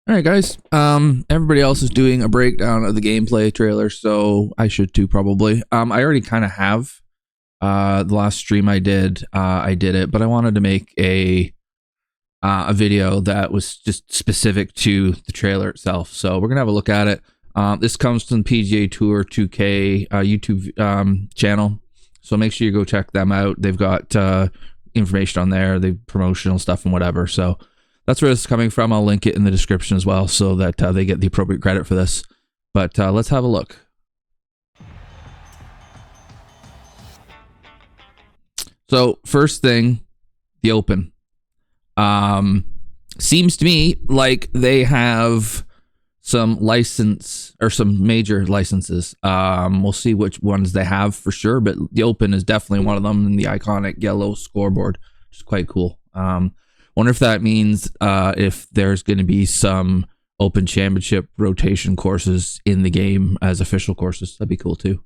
All right, guys. Everybody else is doing a breakdown of the gameplay trailer, so I should too probably. I already kind of have. The last stream I did it, but I wanted to make a video that was just specific to the trailer itself. So we're gonna have a look at it. This comes from the PGA Tour 2K YouTube channel, so make sure you go check them out. They've got information on there, the promotional stuff and whatever. So that's where this is coming from. I'll link it in the description as well, so that they get the appropriate credit for this. But let's have a look. So first thing, the Open. Seems to me like they have some license or some major licenses. We'll see which ones they have for sure, but the Open is definitely one of them, and the iconic yellow scoreboard, which is quite cool. Wonder if that means if there's going to be some Open Championship rotation courses in the game as official courses. That'd be cool too.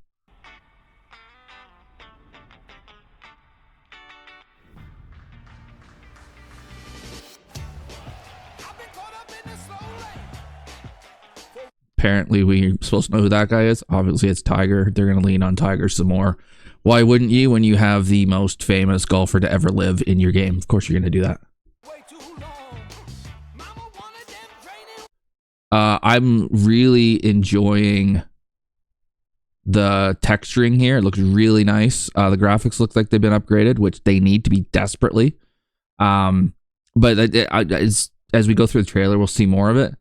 Apparently we're supposed to know who that guy is. Obviously it's Tiger. They're going to lean on Tiger some more. Why wouldn't you when you have the most famous golfer to ever live in your game? Of course you're going to do that. I'm really enjoying the texturing here. It looks really nice. The graphics look like they've been upgraded, which they need to be desperately. But as we go through the trailer, we'll see more of it.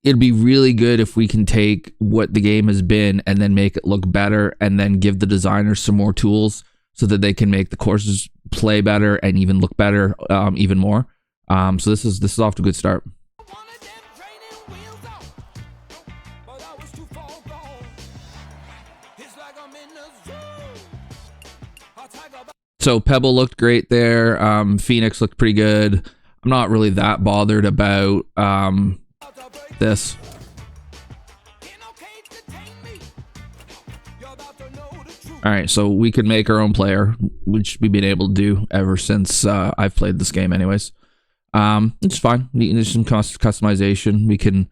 It'd be really good if we can take what the game has been and then make it look better, and then give the designers some more tools so that they can make the courses play better and even look better even more. So this is off to a good start. So Pebble looked great there. Phoenix looked pretty good. I'm not really that bothered about this. All right, so we can make our own player, which we've been able to do ever since I've played this game anyways. It's fine. There's some customization. We can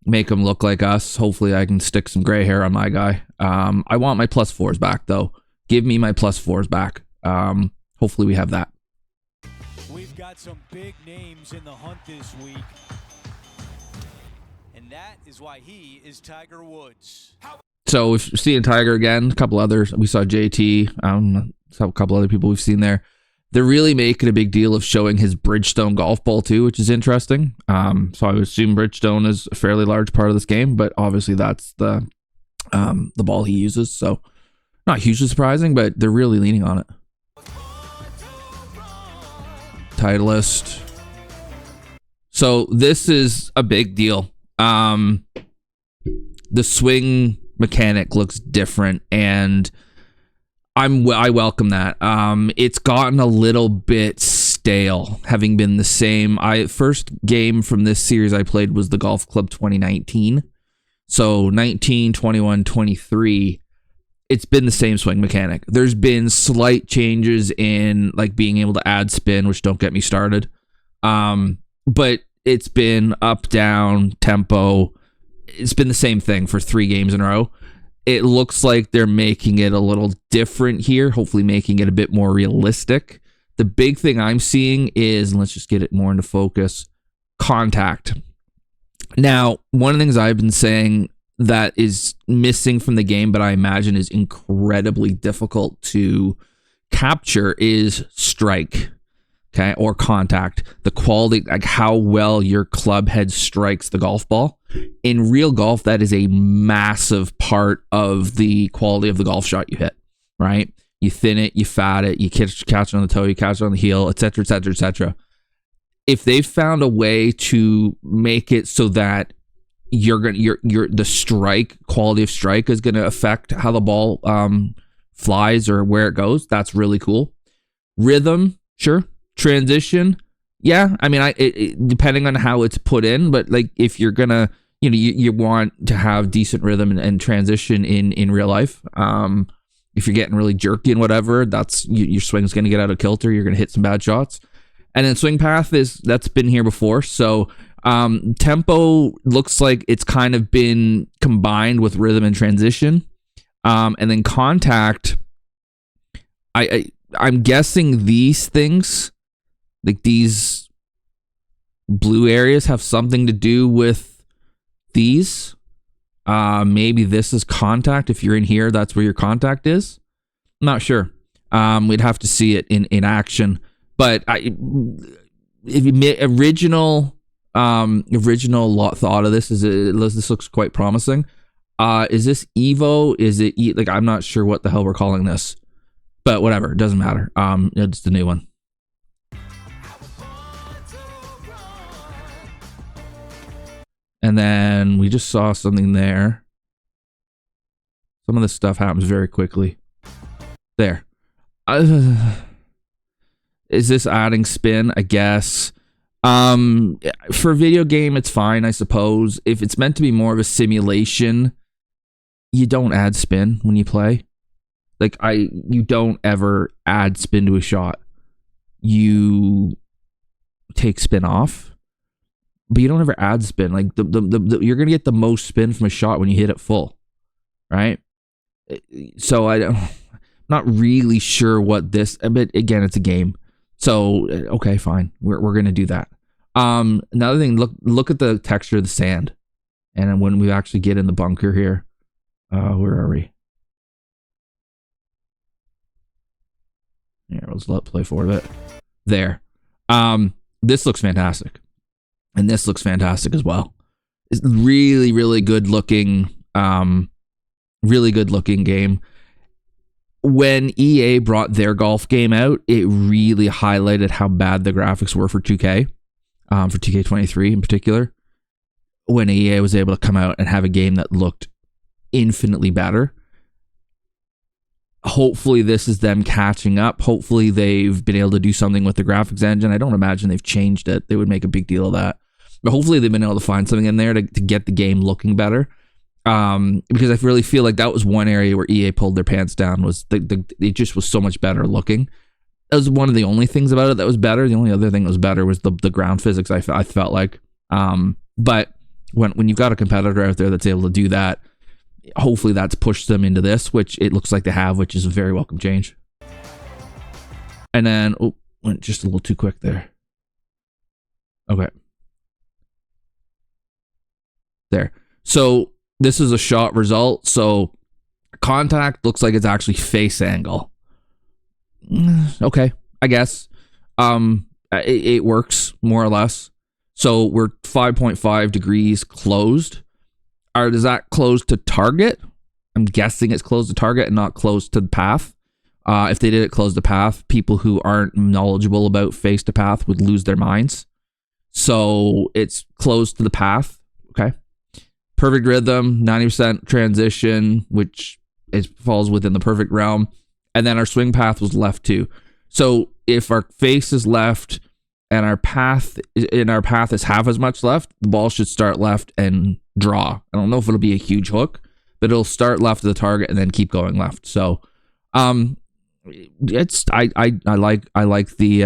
make them look like us. Hopefully I can stick some gray hair on my guy. I want my +4s back though. Give me my +4s back. Hopefully we have that. We've got some big names in the hunt this week. And that is why he is Tiger Woods. So we've seen Tiger again, a couple others. We saw JT, a couple other people we've seen there. They're really making a big deal of showing his Bridgestone golf ball too, which is interesting. So I would assume Bridgestone is a fairly large part of this game, but obviously that's the ball he uses. So not hugely surprising, but they're really leaning on it. Titleist. So this is a big deal. The swing mechanic looks different, and I welcome that. It's gotten a little bit stale, having been the same. First game from this series I played was the Golf Club 2019. So 19, 21, 23. It's been the same swing mechanic. There's been slight changes in like being able to add spin, which don't get me started. But it's been up, down, tempo. It's been the same thing for 3 games in a row. It looks like they're making it a little different here, hopefully making it a bit more realistic. The big thing I'm seeing is, and let's just get it more into focus, contact. Now, one of the things I've been saying that is missing from the game, but I imagine is incredibly difficult to capture, is strike, okay, or contact. The quality, like how well your club head strikes the golf ball. In real golf, that is a massive part of the quality of the golf shot you hit, right? You thin it, you fat it, you catch it on the toe, you catch it on the heel, etc., etc., etc. If they've found a way to make it so that the strike quality of strike is going to affect how the ball flies or where it goes, that's really cool. Rhythm, sure. Transition, yeah. I mean, it depending on how it's put in, but like if you're gonna, you want to have decent rhythm and transition in real life. If you're getting really jerky and whatever, that's your swing's gonna get out of kilter. You're gonna hit some bad shots. And then swing path that's been here before. So Tempo looks like it's kind of been combined with rhythm and transition. And then contact, I'm guessing these things, like these blue areas, have something to do with these. Maybe this is contact. If you're in here, that's where your contact is. I'm not sure. We'd have to see it in action. But original thought of this is this looks quite promising. Is this Evo? Is it like, I'm not sure what the hell we're calling this, but whatever, it doesn't matter. It's the new one. And then we just saw something there. Some of this stuff happens very quickly. There. Is this adding spin? I guess. For a video game, it's fine, I suppose. If it's meant to be more of a simulation, you don't add spin when you play. Like, you don't ever add spin to a shot. You take spin off, but you don't ever add spin. Like, you're gonna get the most spin from a shot when you hit it full, right? So I'm not really sure what this. But again, it's a game, so okay, fine. We're gonna do that. Another thing, look at the texture of the sand, and when we actually get in the bunker here, where are we? Yeah, let's play forward a bit. There. This looks fantastic. And this looks fantastic as well. It's really, really good looking game. When EA brought their golf game out, it really highlighted how bad the graphics were for 2K, for 2K23 in particular. When EA was able to come out and have a game that looked infinitely better. Hopefully this is them catching up. Hopefully they've been able to do something with the graphics engine. I don't imagine they've changed it. They would make a big deal of that. But hopefully they've been able to find something in there to get the game looking better. Because I really feel like that was one area where EA pulled their pants down. Was it just was so much better looking. That was one of the only things about it that was better. The only other thing that was better was the ground physics, I felt like. But when you've got a competitor out there that's able to do that, hopefully that's pushed them into this, which it looks like they have, which is a very welcome change. And then, went just a little too quick there. Okay. There. So this is a shot result. So contact looks like it's actually face angle. Okay, I guess. It works more or less. So we're 5.5 degrees closed. Is that closed to target? I'm guessing it's closed to target and not closed to the path. If they did it closed to path, people who aren't knowledgeable about face to path would lose their minds. So it's closed to the path. Okay. Perfect rhythm, 90% transition, which falls within the perfect realm. And then our swing path was left too. So if our face is left and our path is half as much left, the ball should start left and draw. I don't know if it'll be a huge hook, but it'll start left of the target and then keep going left. So it's I like these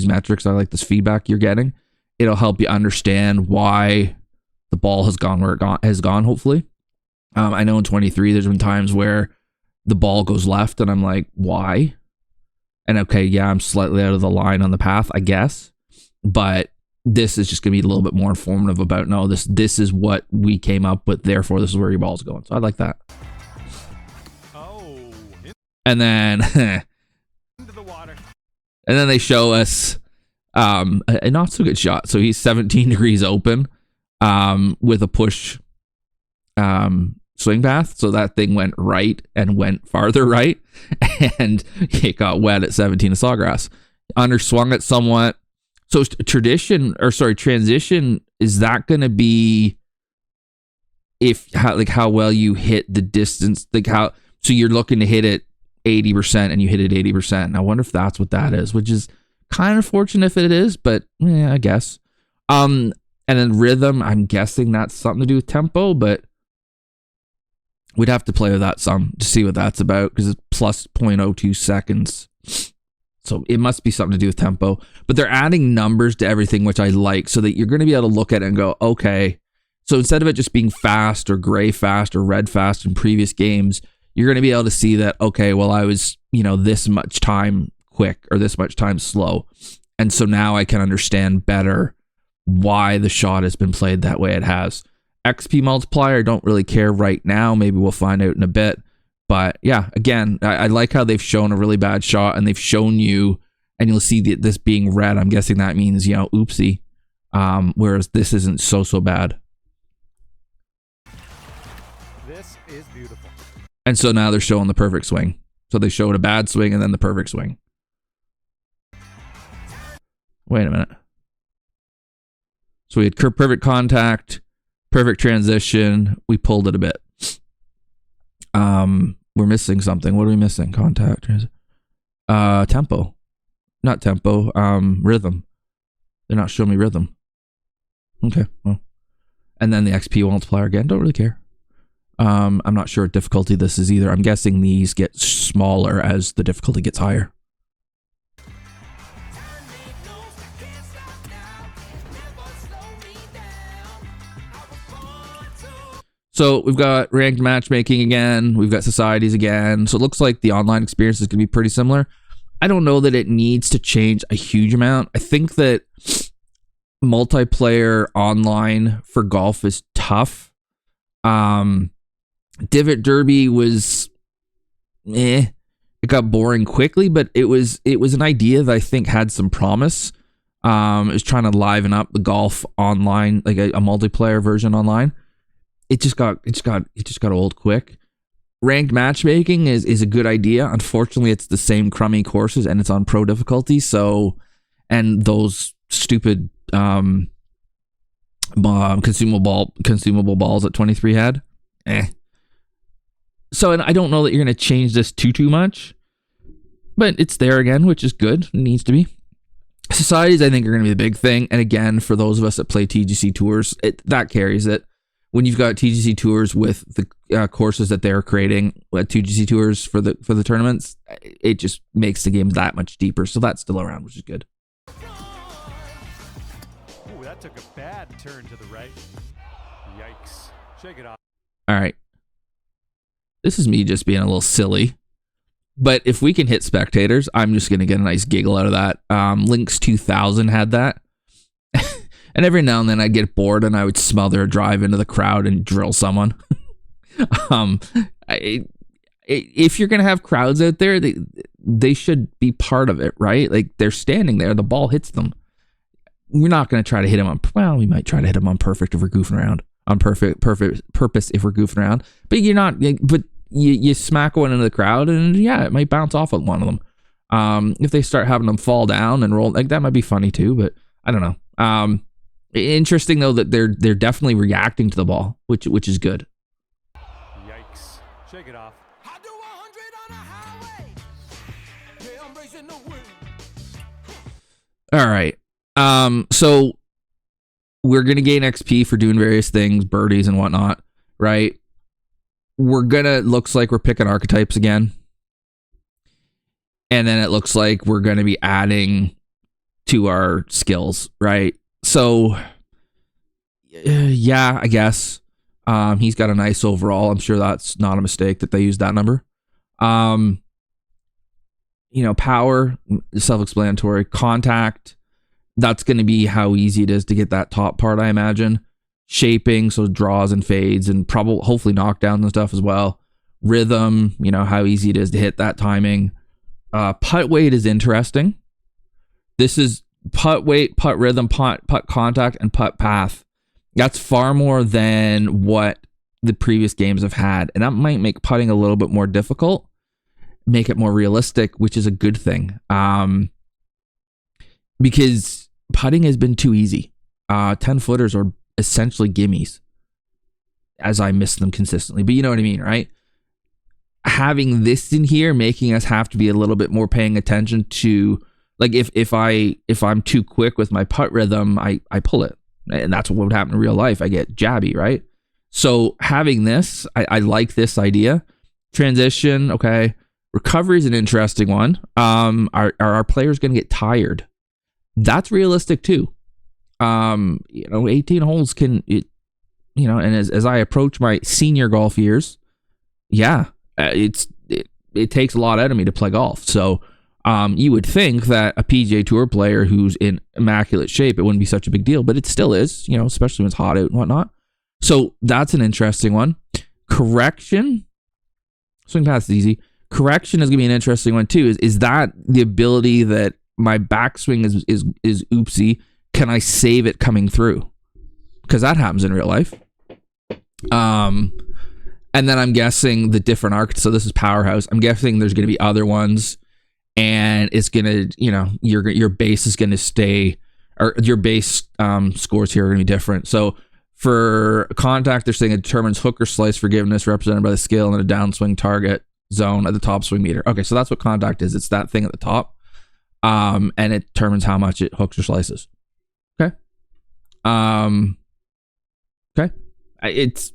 metrics. I like this feedback you're getting. It'll help you understand why the ball has gone where it has gone, hopefully. I know in 23 there's been times where the ball goes left and I'm like, why? And okay, yeah, I'm slightly out of the line on the path, I guess. But this is just going to be a little bit more informative about, no, this is what we came up with, therefore this is where your ball's going. So I like that. And then Into the water. And then they show us a not so good shot. So he's 17 degrees open with a push swing path. So that thing went right and went farther right, and it got wet at 17 of Sawgrass. Underswung it somewhat. So transition, is that going to be how well you hit the distance? So you're looking to hit it 80% and you hit it 80%. I wonder if that's what that is, which is kind of fortunate if it is, but yeah, I guess. And then rhythm, I'm guessing that's something to do with tempo, but we'd have to play with that some to see what that's about, because it's plus 0.02 seconds. So it must be something to do with tempo. But they're adding numbers to everything, which I like, so that you're going to be able to look at it and go, okay. So instead of it just being fast or gray fast or red fast in previous games, you're going to be able to see that, okay, well, I was, this much time quick or this much time slow. And so now I can understand better why the shot has been played that way it has. XP multiplier, don't really care right now. Maybe we'll find out in a bit. But yeah, again, I like how they've shown a really bad shot and they've shown you, and you'll see this being red. I'm guessing that means, oopsie. Whereas this isn't so bad. This is beautiful. And so now they're showing the perfect swing. So they showed a bad swing and then the perfect swing. Wait a minute. So we had perfect contact, perfect transition. We pulled it a bit. We're missing something. What are we missing? Contact, tempo. Not tempo, rhythm. They're not showing me rhythm. Okay, well. And then the XP multiplier again. Don't really care. I'm not sure what difficulty this is either. I'm guessing these get smaller as the difficulty gets higher. So we've got ranked matchmaking again. We've got societies again. So it looks like the online experience is going to be pretty similar. I don't know that it needs to change a huge amount. I think that multiplayer online for golf is tough. Divot Derby was it got boring quickly, but it was an idea that I think had some promise. It was trying to liven up the golf online, like a multiplayer version online. It just got old quick. Ranked matchmaking is a good idea. Unfortunately, it's the same crummy courses and it's on pro difficulty. So, and those stupid consumable balls that 23 had. So, and I don't know that you're going to change this too much, but it's there again, which is good. It needs to be. Societies, I think, are going to be the big thing. And again, for those of us that play TGC Tours, that carries it. When you've got TGC Tours with the courses that they're creating at TGC Tours for the tournaments, it just makes the game that much deeper. So that's still around, which is good. Ooh, that took a bad turn to the right. Yikes. Shake it off. All right. This is me just being a little silly. But if we can hit spectators, I'm just going to get a nice giggle out of that. Lynx 2000 had that. And every now and then I'd get bored and I would smother a drive into the crowd and drill someone. If you're going to have crowds out there, they should be part of it, right? Like they're standing there, the ball hits them. We're not going to try to hit them on, well, we might try to hit them on perfect if we're goofing around. On perfect purpose if we're goofing around. But you're not, but you smack one into the crowd and yeah, it might bounce off of one of them. If they start having them fall down and roll, like that might be funny too, but I don't know. Interesting though that they're definitely reacting to the ball, which is good. Yikes. Shake it off. I do 100 on a highway. Yeah, I'm racing the wind. All right. So we're gonna gain XP for doing various things, birdies and whatnot, right? Looks like we're picking archetypes again. And then it looks like we're gonna be adding to our skills, right? So, yeah, I guess. He's got a nice overall. I'm sure that's not a mistake that they used that number. Power, self-explanatory. Contact, that's going to be how easy it is to get that top part, I imagine. Shaping, so draws and fades, and hopefully knockdowns and stuff as well. Rhythm, how easy it is to hit that timing. Putt weight is interesting. This is putt weight, putt rhythm, putt contact, and putt path. That's far more than what the previous games have had. And that might make putting a little bit more difficult, make it more realistic, which is a good thing. Because putting has been too easy. 10-footers are essentially gimmies, as I miss them consistently. But you know what I mean, right? Having this in here, making us have to be a little bit more paying attention to, like if I'm too quick with my putt rhythm, I pull it. And that's what would happen in real life. I get jabby, right? So having this, I like this idea. Transition, okay. Recovery is an interesting one. Are our players going to get tired? That's realistic too. 18 holes can, and as I approach my senior golf years, it takes a lot out of me to play golf. So you would think that a PGA Tour player who's in immaculate shape, it wouldn't be such a big deal, but it still is, especially when it's hot out and whatnot. So that's an interesting one. Correction, swing path is easy. Correction is going to be an interesting one too. Is that the ability that my backswing is oopsie? Can I save it coming through? Because that happens in real life. And then I'm guessing the different arcs. So this is Powerhouse. I'm guessing there's going to be other ones, and it's going to, your base is going to stay, or your base scores here are going to be different. So for contact, they're saying it determines hook or slice forgiveness represented by the scale and a downswing target zone at the top swing meter. Okay, so that's what contact is. It's that thing at the top, and it determines how much it hooks or slices. Okay. Okay. It's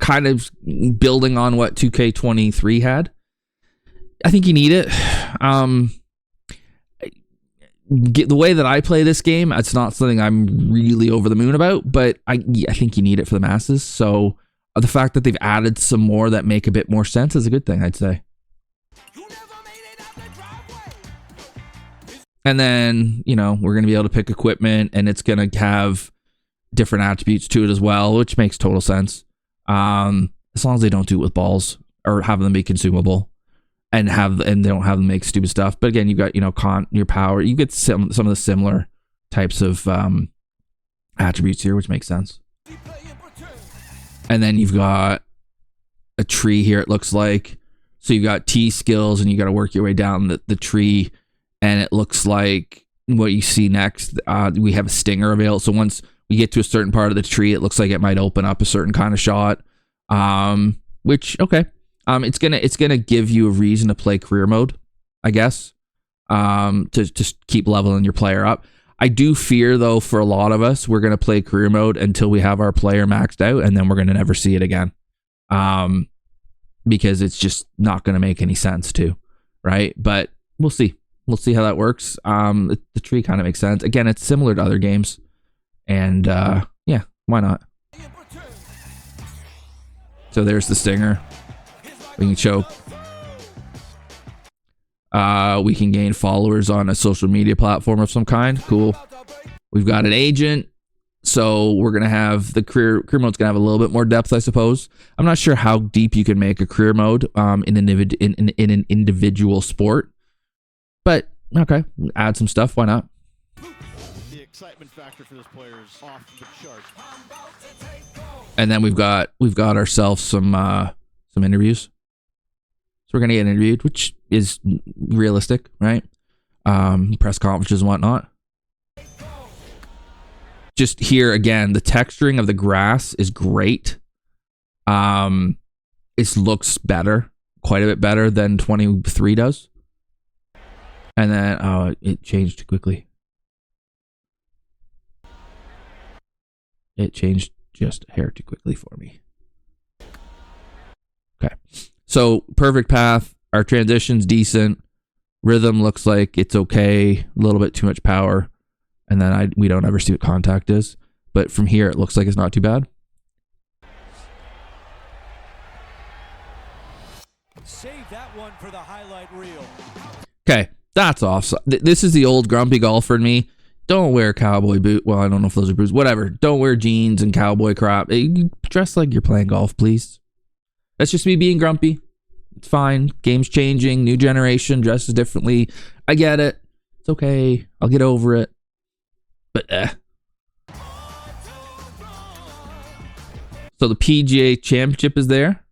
kind of building on what 2K23 had. I think you need it. The way that I play this game, it's not something I'm really over the moon about, but I think you need it for the masses. So the fact that they've added some more that make a bit more sense is a good thing, I'd say. And then, we're going to be able to pick equipment, and it's going to have different attributes to it as well, which makes total sense. As long as they don't do it with balls or have them be consumable and they don't have them make stupid stuff. But again, you've got, your power, you get some of the similar types of attributes here, which makes sense. And then you've got a tree here, it looks like. So you've got T skills, and you got to work your way down the tree. And it looks like what you see next, we have a stinger available. So once we get to a certain part of the tree, it looks like it might open up a certain kind of shot. Which, okay. It's gonna give you a reason to play career mode, I guess. To just keep leveling your player up. I do fear, though, for a lot of us, we're gonna play career mode until we have our player maxed out, and then we're gonna never see it again. Because it's just not gonna make any sense to, right? But we'll see. We'll see how that works. The tree kind of makes sense. Again, it's similar to other games. And why not? So there's the stinger. We can choke. We can gain followers on a social media platform of some kind. Cool. We've got an agent. So we're going to have the career mode's going to have a little bit more depth, I suppose. I'm not sure how deep you can make a career mode in an individual sport. But okay, add some stuff. Why not? The excitement factor for this player is off the chart. And then we've got ourselves some interviews. So we're gonna get interviewed, which is realistic, right? Press conferences and whatnot. Just here again, the texturing of the grass is great. It looks better, quite a bit better than 23 does. And then, it changed too quickly. It changed just a hair too quickly for me. Okay. So, perfect path. Our transition's decent. Rhythm looks like it's okay. A little bit too much power. And then we don't ever see what contact is. But from here, it looks like it's not too bad. Save that one for the highlight reel. Okay. That's awesome. This is the old grumpy golfer in me. Don't wear cowboy boot. Well, I don't know if those are boots. Whatever. Don't wear jeans and cowboy crap. Dress like you're playing golf, please. That's just me being grumpy. It's fine. Game's changing. New generation dresses differently. I get it. It's okay. I'll get over it. But So the PGA Championship is there.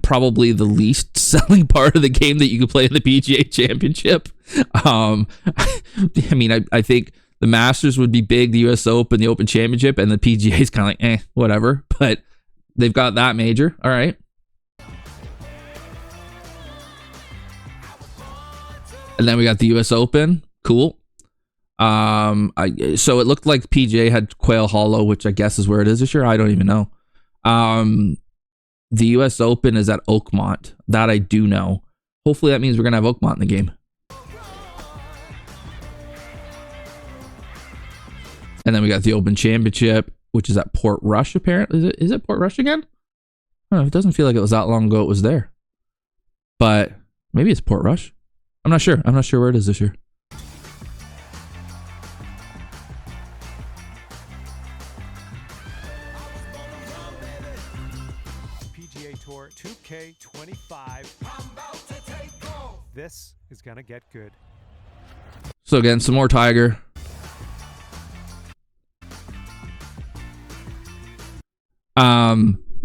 Probably the least selling part of the game that you can play in the PGA Championship. I mean, I think the Masters would be big, the US Open, the Open Championship, and the PGA is kind of like, whatever. But they've got that major. All right. And then we got the US Open. Cool. So it looked like PGA had Quail Hollow, which I guess is where it is this year. I don't even know. The US Open is at Oakmont. That I do know. Hopefully that means we're going to have Oakmont in the game. And then we got the Open Championship, which is at Port Rush, apparently. Is it Port Rush again? I don't know. It doesn't feel like it was that long ago it was there. But maybe it's Port Rush. I'm not sure. I'm not sure where it is this year. PGA Tour 2K25. This is gonna get good. So again, some more Tiger.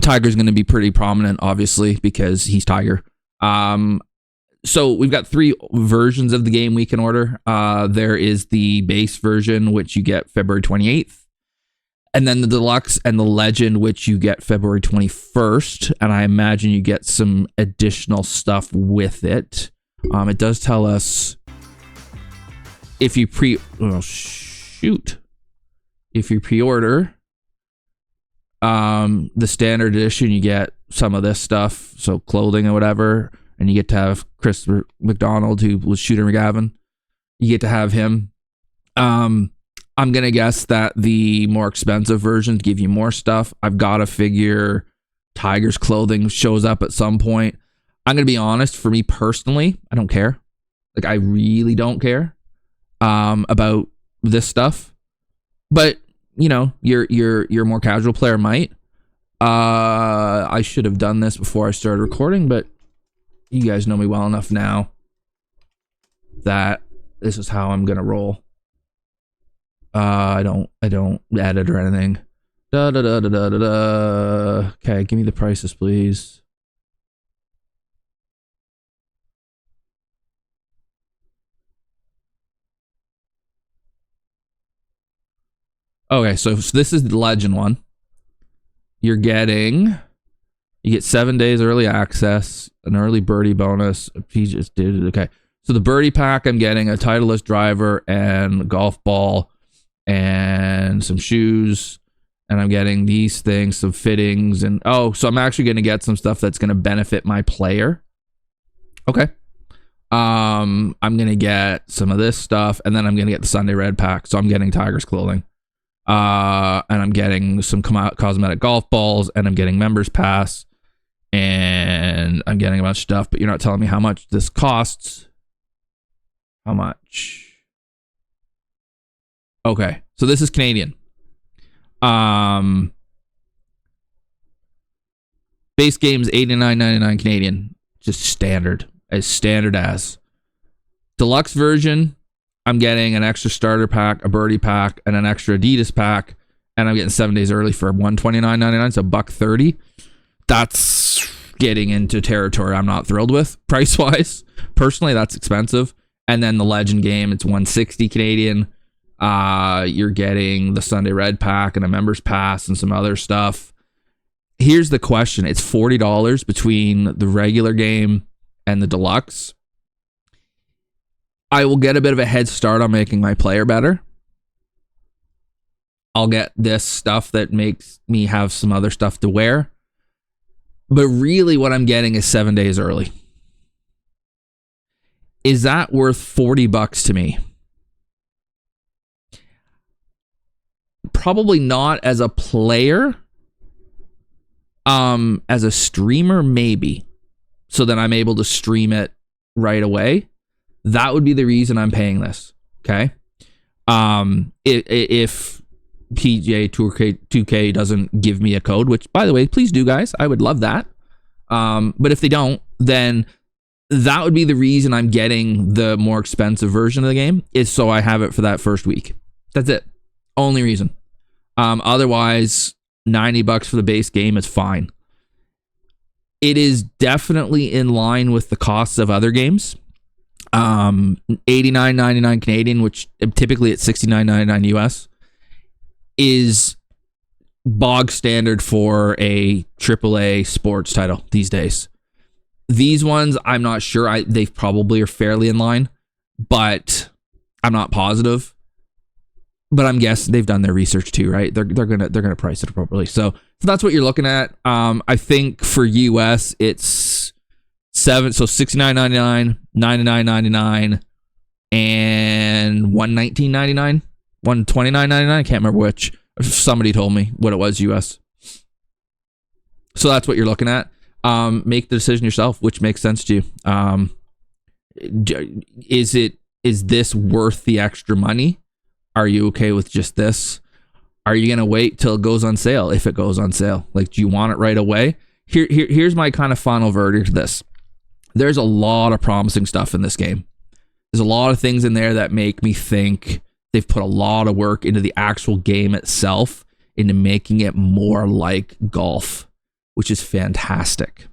Tiger's going to be pretty prominent, obviously, because he's Tiger. So we've got 3 versions of the game we can order. There is the base version, which you get February 28th. And then the deluxe and the legend, which you get February 21st. And I imagine you get some additional stuff with it. It does tell us if you if you pre-order the standard edition, you get some of this stuff, so clothing or whatever, and you get to have Chris McDonald, who was Shooter McGavin. You get to have him. I'm gonna guess that the more expensive versions give you more stuff. I've got to figure Tiger's clothing shows up at some point. I'm gonna be honest, for me personally, I don't care. Like, I really don't care about this stuff. But you know, your more casual player might. I should have done this before I started recording, but you guys know me well enough now that this is how I'm gonna roll. I don't edit or anything. Okay, give me the prices, please. Okay, so this is the legend one. You get 7 days early access, an early birdie bonus. He just did it. Okay, so the birdie pack, I'm getting a Titleist driver and a golf ball and some shoes, and I'm getting these things, some fittings, and so I'm actually going to get some stuff that's going to benefit my player. Okay. I'm going to get some of this stuff, and then I'm going to get the Sunday Red pack. So I'm getting Tiger's clothing. And I'm getting some cosmetic golf balls, and I'm getting members pass, and I'm getting a bunch of stuff, but you're not telling me how much this costs. How much? Okay, so this is Canadian. Base game's $89.99 Canadian, just standard as. Deluxe version, I'm getting an extra starter pack, a birdie pack, and an extra Adidas pack, and I'm getting 7 days early for $129.99, so $130. That's getting into territory I'm not thrilled with, price-wise. Personally, that's expensive. And then the Legend game, it's $160 Canadian. You're getting the Sunday Red pack and a members pass and some other stuff. Here's the question. It's $40 between the regular game and the deluxe. I will get a bit of a head start on making my player better. I'll get this stuff that makes me have some other stuff to wear. But really what I'm getting is 7 days early. Is that worth $40 to me? Probably not as a player. As a streamer, maybe. So that I'm able to stream it right away. That would be the reason I'm paying this. Okay. If PGA Tour 2K doesn't give me a code, which by the way, please do, guys. I would love that. But if they don't, then that would be the reason I'm getting the more expensive version of the game, is so I have it for that first week. That's it. Only reason. Otherwise, $90 for the base game is fine. It is definitely in line with the costs of other games. $89.99 Canadian, which typically at $69.99 US, is bog standard for a AAA sports title these days. These ones, I'm not sure. They probably are fairly in line, but I'm not positive. but I'm guessing they've done their research too, right? They're gonna price it appropriately. So that's what you're looking at. I think for US it's $69.99, $99.99, and $119.99, $129.99. I can't remember which. Somebody told me what it was US. So that's what you're looking at. Make the decision yourself, which makes sense to you. Is this worth the extra money? Are you okay with just this? Are you gonna wait till it goes on sale? If it goes on sale, like, do you want it right away? Here's my kind of final verdict to this. There's a lot of promising stuff in this game. There's a lot of things in there that make me think they've put a lot of work into the actual game itself, into making it more like golf, which is fantastic.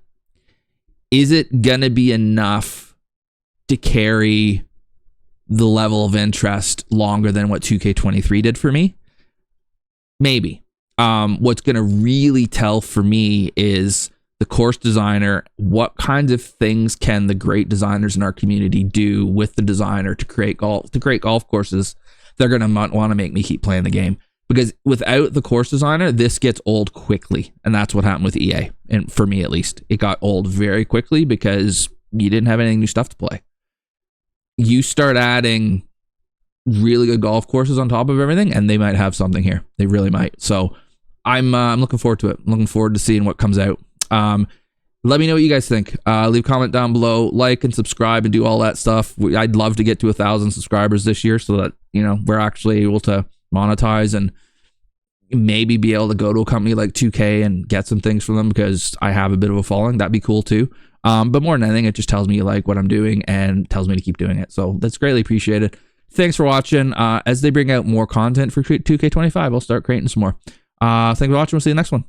Is it gonna be enough to carry the level of interest longer than what 2K23 did for me? Maybe. What's going to really tell for me is the course designer. What kinds of things can the great designers in our community do with the designer to create golf courses? They're going to want to make me keep playing the game, because without the course designer, this gets old quickly. And that's what happened with EA. And for me, at least, it got old very quickly because you didn't have any new stuff to play. You start adding really good golf courses on top of everything, and they might have something here. They really might. So I'm looking forward to it. I'm looking forward to seeing what comes out. Let me know what you guys think. Leave a comment down below, like and subscribe, and do all that stuff. I'd love to get to 1,000 subscribers this year, so that, you know, we're actually able to monetize and maybe be able to go to a company like 2K and get some things from them, because I have a bit of a following. That'd be cool too. But more than anything, it just tells me you like what I'm doing and tells me to keep doing it. So that's greatly appreciated. Thanks for watching. As they bring out more content for 2K25, I'll start creating some more. Thanks for watching. We'll see you next one.